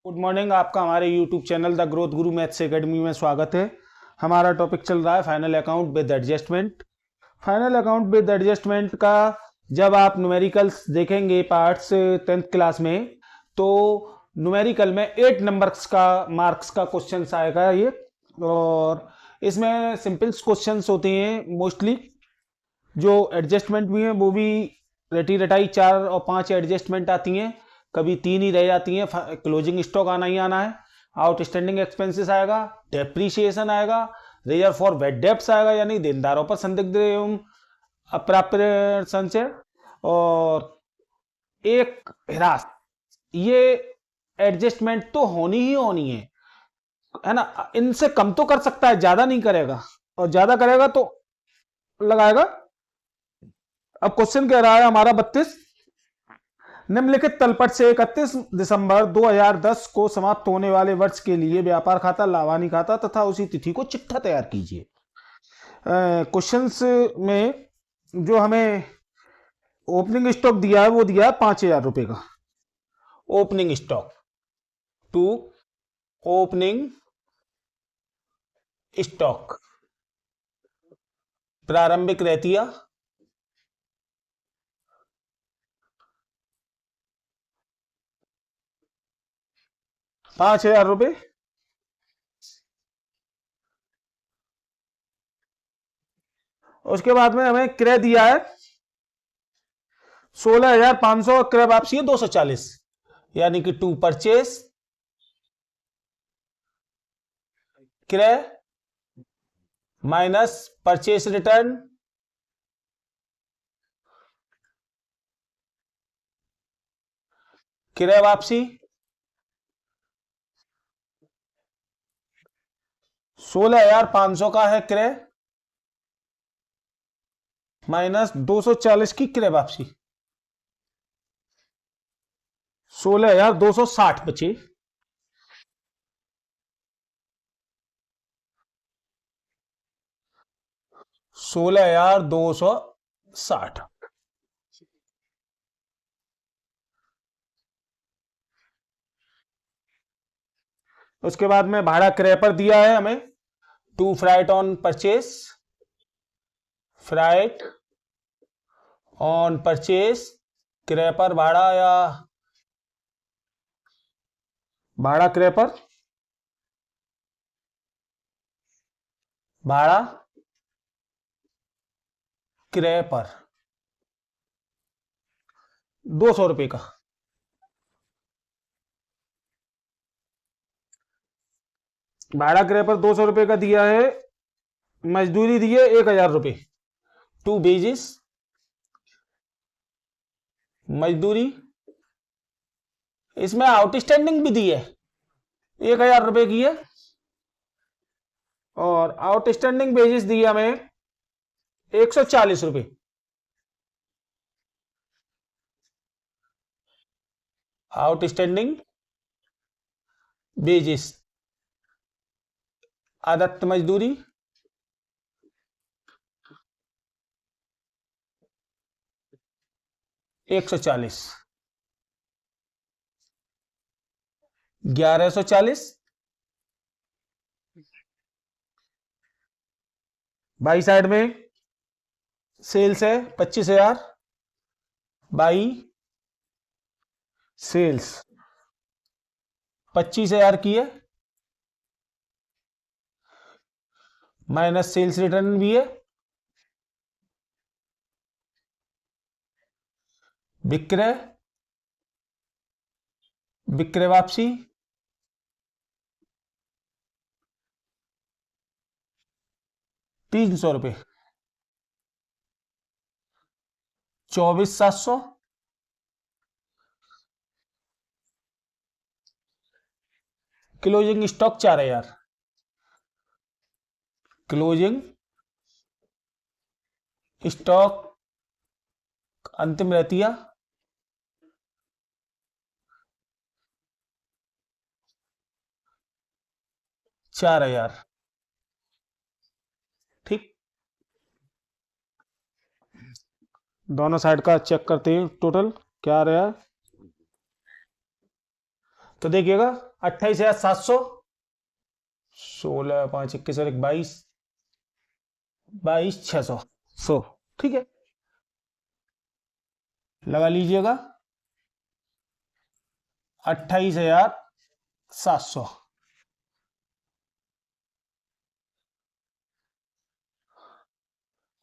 Good morning. आपका हमारे YouTube channel the growth Guru maths academy में स्वागत है। हमारा टॉपिक चल रहा है final account with adjustment. Final account with adjustment का जब आप न्यूमेरिकल्स देखेंगे पार्ट्स 10th क्लास में, तो न्यूमेरिकल में 8 नंबर्स का मार्क्स का क्वेश्चन आएगा ये, और इसमें सिंपल क्वेश्चंस होते हैं मोस्टली। जो एडजस्टमेंट भी है वो भी रटी रटाई 4 और 5 एडजस्टमेंट आती हैं, कभी 3 ही रह जाती हैं। क्लोजिंग स्टॉक आना ही आना है, आउटस्टैंडिंग एक्सपेंसेस आएगा, डेप्रीशिएशन आएगा, रिजर्व फॉर बैड डेब्ट्स आएगा यानी देनदारों पर संदिग्ध एवं अप्राप्य संचय, और एक ह्रास। ये एडजस्टमेंट तो होनी ही होनी है ना। इनसे कम तो कर सकता है, ज्यादा नहीं करेगा, और ज्यादा करेगा तो लगाएगा। अब क्वेश्चन कह रहा है हमारा 32, निम्नलिखित तलपट से 31 दिसंबर 2010 को समाप्त होने वाले वर्ष के लिए व्यापार खाता, लाभानी खाता तथा उसी तिथि को चिट्ठा तैयार कीजिए। क्वेश्चंस में जो हमें ओपनिंग स्टॉक दिया है वो दिया है 5,000 रुपए का। Opening stock to opening stock प्रारंभिक रहतिया 5,000 रुपए। उसके बाद में हमें क्रय दिया है 16,500, क्रय वापसी है 240, यानी कि टू परचेस क्रय माइनस परचेस रिटर्न क्रय वापसी 16,500 का है क्रय माइनस 240 की क्रय वापसी, 16,260 बचे। $16,260। उसके बाद में भाड़ा क्रय पर दिया है हमें to freight on purchase, freight on purchase क्रय पर भाड़ा या भाड़ा क्रय पर भाड़ा क्रय पर 200 रुपए का। भाड़ा क्रय पर 200 रुपए का दिया है। मजदूरी दी है 1,000 रुपए टू बेजिस मजदूरी। इसमें आउटस्टैंडिंग भी दी है 1,000 रुपए की है, और आउटस्टैंडिंग बेजिस दी है हमें 140 रुपए। आउटस्टैंडिंग बेजिस आदत्त मजदूरी 140, 1,140 बाई साइड में सेल्स है 25,000 बाई सेल्स 25,000 की है, माइनस सेल्स रिटर्न भी है, विक्रय विक्रय वापसी 300 रुपए, 24,700। क्लोजिंग स्टॉक 4,000, क्लोजिंग स्टॉक अंतिम रहतिया 4,000। ठीक, दोनों साइड का चेक करते हैं टोटल क्या आ रहा है। तो देखिएगा 28,700, 16 5 21 और 1 22, 22,600, 100। ठीक है, लगा लीजिएगा 28,700।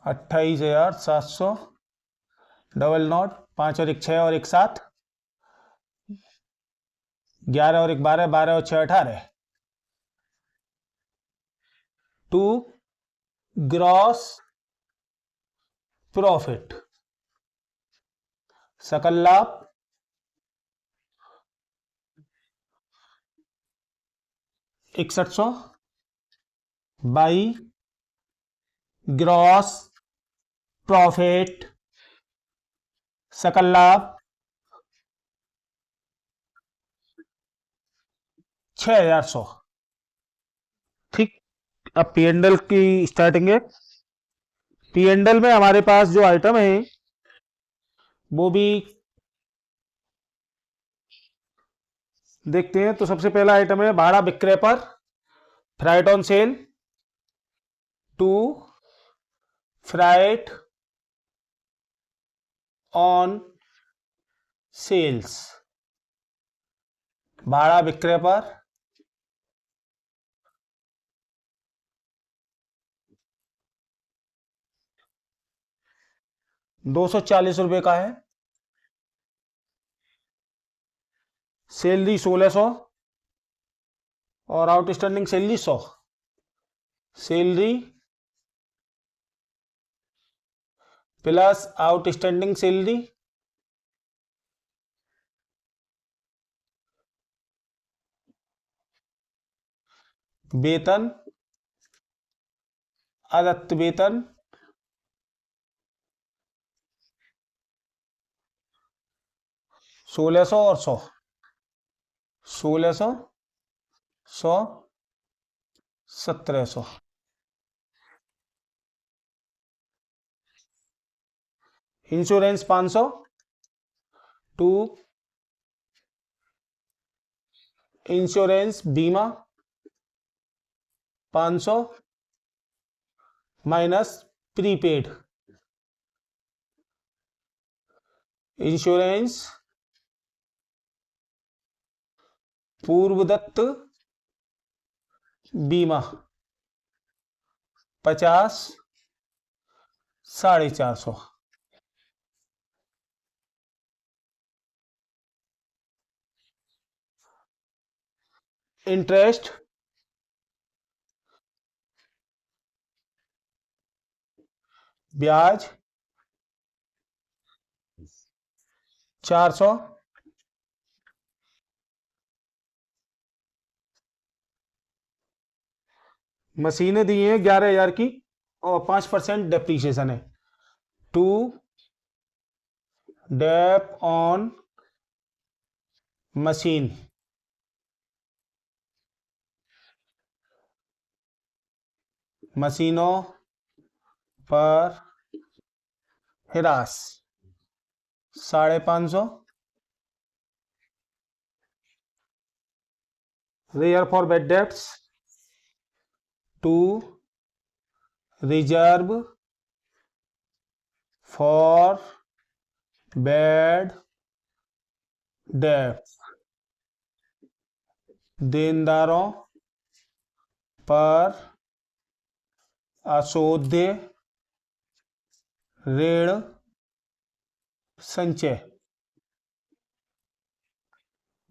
28,700, डबल नॉट, 5 और 1 6 और 1 7, 11 और 1 12, 12 और 6 18, टू ग्रॉस प्रॉफिट, सकल लाभ 6100 बाई ग्रॉस प्रॉफिट, सकल लाभ 6,100। ठीक, अब पी एंडल की स्टार्टिंग है। पी एंडल में हमारे पास जो आइटम है वो भी देखते हैं। तो सबसे पहला आइटम है भाड़ा विक्रय पर, freight on sale, to freight on sales, भाड़ा विक्रय पर 240 रुपए का है। सैलरी 1600 और outstanding salary 100। Salary plus outstanding salary वेतन, अदत्त वेतन 1600 और 100, 1600 100 1700। इंश्योरेंस 500, टू इंश्योरेंस बीमा 500 माइनस प्रीपेड इंश्योरेंस पूर्वदत्त बीमा 50 450। इंटरेस्ट ब्याज 400। मशीनें दी हैं 11,000 की और 5% डेप्रीशिएशन है। टू डेप ऑन मशीन, मशीनों पर हिरास 550। Rare for bad debts, to reserve for bad डेप्ट, देनदारों पर अशोध्य ऋण संचय।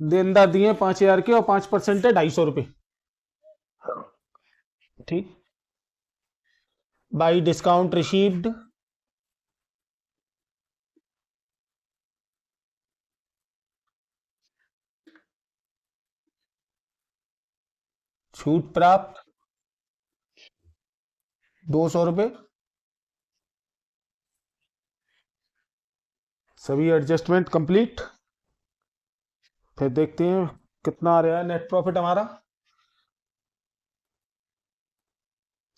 देनदार दिए 5,000 के और 5% है 250 रुपये। ठीक, बाई डिस्काउंट रिसीव्ड, छूट प्राप्त 200 रुपये। सभी एडजस्टमेंट कंप्लीट। फिर देखते हैं कितना आ रहा है नेट प्रॉफिट हमारा।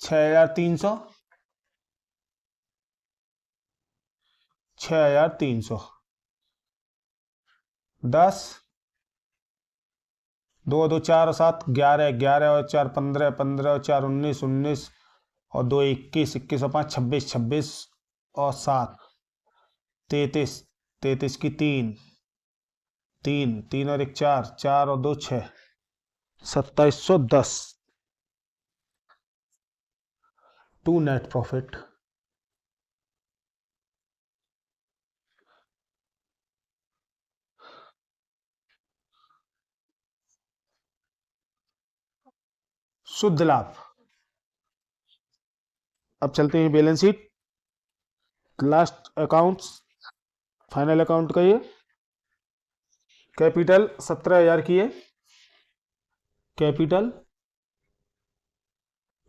6,300, 6,300, 10 दो दो चार और सात 11, 11 और 4 15, 15 और 4 19, 19 और 2 21, 21 और 5 26, 26 और 7 33, 33 की 3, 3, 3 और 1 4, 4 और 2 6, 2710 टू नेट प्रॉफिट। शुद्ध लाभ। अब चलते हैं balance sheet, last accounts, final account का ये। कैपिटल 17,000 की है, कैपिटल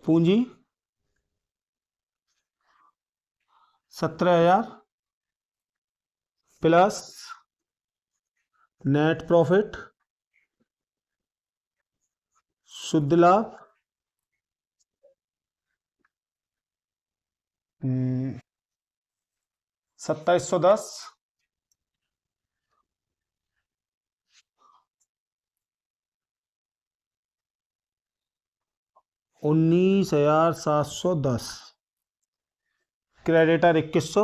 पूंजी 17,000 प्लस नेट प्रॉफिट शुद्ध लाभ 2710 19,710 क्रेडिटर 2100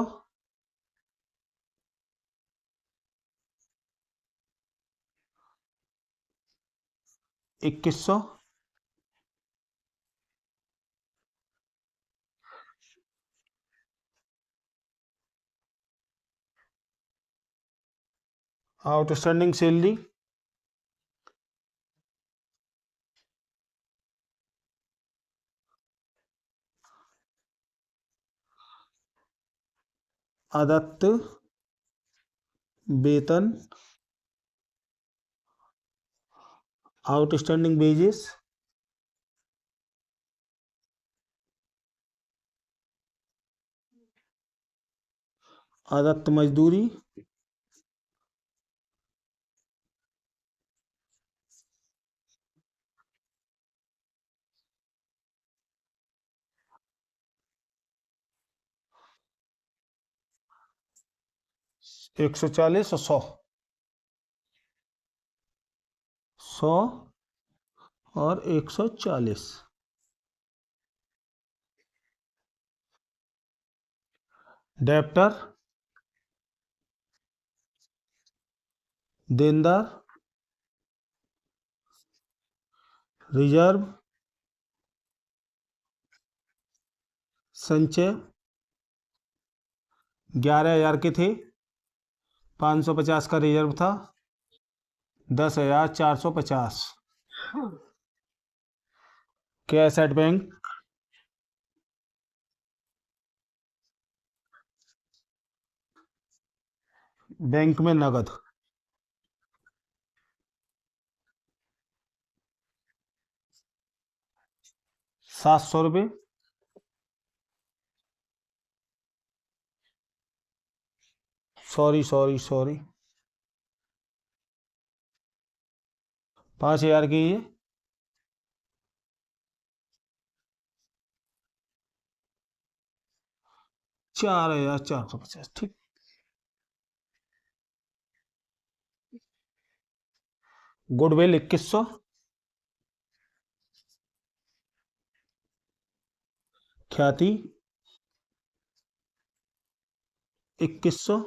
2100 आउटस्टैंडिंग सैलरी आदत्त वेतन आउटस्टैंडिंग वेजेस आदत्त मजदूरी 140 और 100, 100 और 140। डेप्टर देनदार रिजर्व संचय 11,000 के थे, 550 का रिजर्व था, 10,450 कैश एट बैंक, बैंक में नगद 700 रुपये, सॉरी सॉरी सॉरी 5,000 की ये 4,450, ठीक। गुडविल 2100, ख्याति 2100,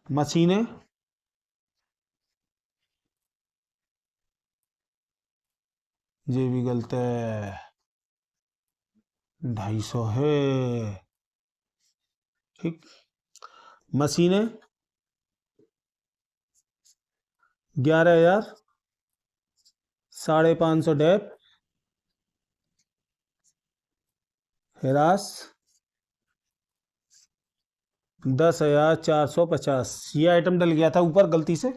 मशीनें ये भी गलत है, 250 है, ठीक। मशीनें 11,000, 550 डेप हिरास 10,450। ये आइटम डल गया था ऊपर गलती से।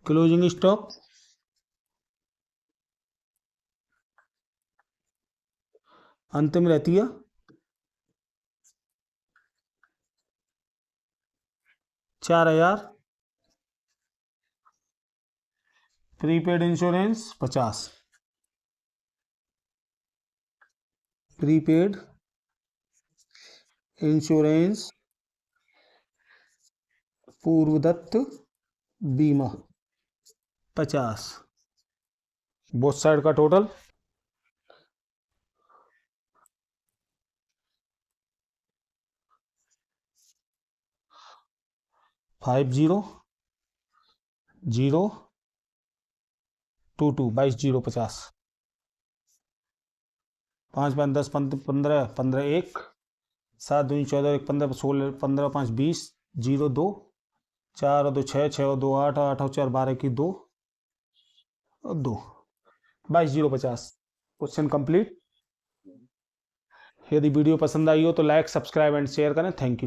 क्लोजिंग स्टॉक अंतिम रहती है 4,000, prepaid insurance 50। Prepaid insurance Purvadatta बीमा 50। बोथ साइड का टोटल 50,022 22,050। 5 5 10 15 15 1 7 2 14 1 15 16 15 5 20 0 2 4 और 2 6 6 और 2 8 8 और 4 12 की 2 और 2 22,050। Question complete. यदि वीडियो पसंद आई हो तो लाइक सब्सक्राइब एंड शेयर करें। Thank you.